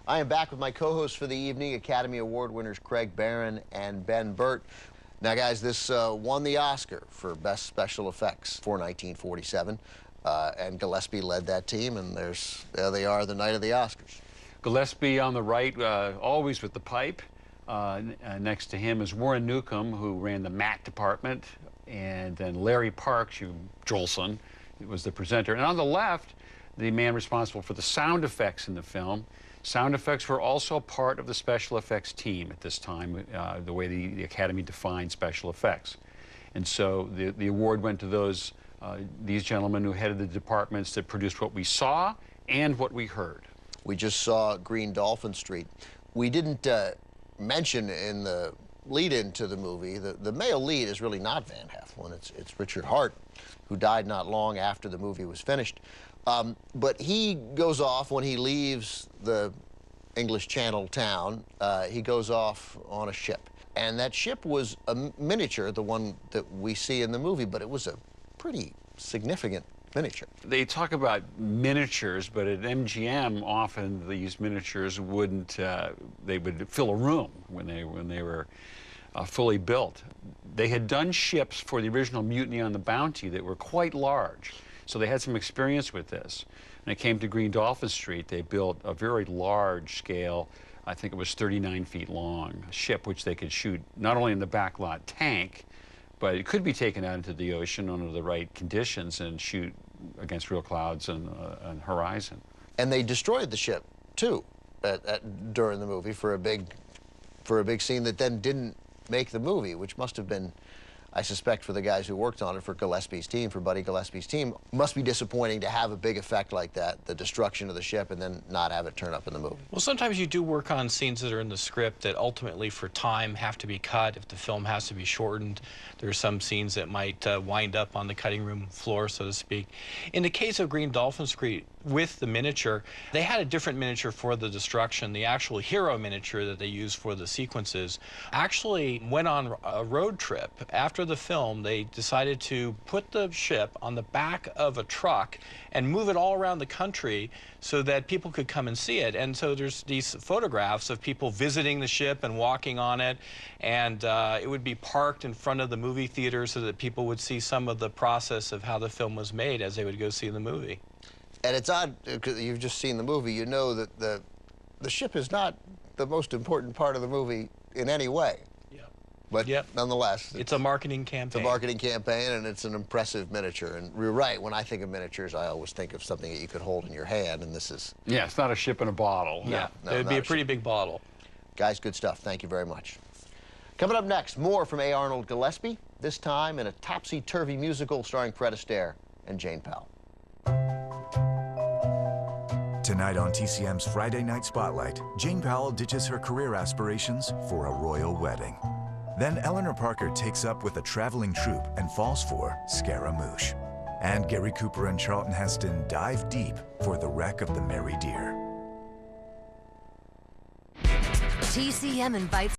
I am back with my co-hosts for the evening, Academy Award winners Craig Barron and Ben Burt. Now, guys, this won the Oscar for Best Special Effects for 1947, and Gillespie led that team, and there they are, the night of the Oscars. Gillespie on the right, always with the pipe. Next to him is Warren Newcomb, who ran the Matt department, and then Larry Parks, Jolson, was the presenter. And on the left, the man responsible for the sound effects in the film. Sound effects were also part of the special effects team at this time, the way the Academy defined special effects. And so the award went to these gentlemen who headed the departments that produced what we saw and what we heard. We just saw Green Dolphin Street. We didn't mention in the lead-in to the movie, the male lead is really not Van Heflin. It's Richard Hart, who died not long after the movie was finished. But he goes off when he leaves the English Channel town. He goes off on a ship. And that ship was a miniature, the one that we see in the movie, but it was a pretty significant miniature. They talk about miniatures, but at MGM, often these miniatures wouldn't, they would fill a room when they were fully built. They had done ships for the original Mutiny on the Bounty that were quite large. So they had some experience with this. When it came to Green Dolphin Street, they built a very large scale, I think it was 39 feet long, ship which they could shoot not only in the backlot tank, but it could be taken out into the ocean under the right conditions and shoot against real clouds and horizon. And they destroyed the ship, too, during the movie for a big scene that then didn't make the movie, which must have been, I suspect, for the guys who worked on it, for Gillespie's team, for Buddy Gillespie's team, must be disappointing to have a big effect like that, the destruction of the ship, and then not have it turn up in the movie. Well, sometimes you do work on scenes that are in the script that ultimately, for time, have to be cut. If the film has to be shortened, there are some scenes that might wind up on the cutting room floor, so to speak. In the case of Green Dolphin Street, with the miniature, they had a different miniature for the destruction. The actual hero miniature that they used for the sequences actually went on a road trip. After the film, they decided to put the ship on the back of a truck and move it all around the country so that people could come and see it. And so there's these photographs of people visiting the ship and walking on it, and it would be parked in front of the movie theater so that people would see some of the process of how the film was made as they would go see the movie. And it's odd, because you've just seen the movie, you know that the ship is not the most important part of the movie in any way. But nonetheless, it's a marketing campaign. It's a marketing campaign, and it's an impressive miniature. And you're right, when I think of miniatures, I always think of something that you could hold in your hand, and this is... Yeah, it's not a ship in a bottle. Yeah, it would be a pretty big bottle. Guys, good stuff. Thank you very much. Coming up next, more from A. Arnold Gillespie, this time in a topsy-turvy musical starring Fred Astaire and Jane Powell. Tonight on TCM's Friday Night Spotlight, Jane Powell ditches her career aspirations for a royal wedding. Then Eleanor Parker takes up with a traveling troupe and falls for Scaramouche. And Gary Cooper and Charlton Heston dive deep for the wreck of the Mary Deer. TCM invites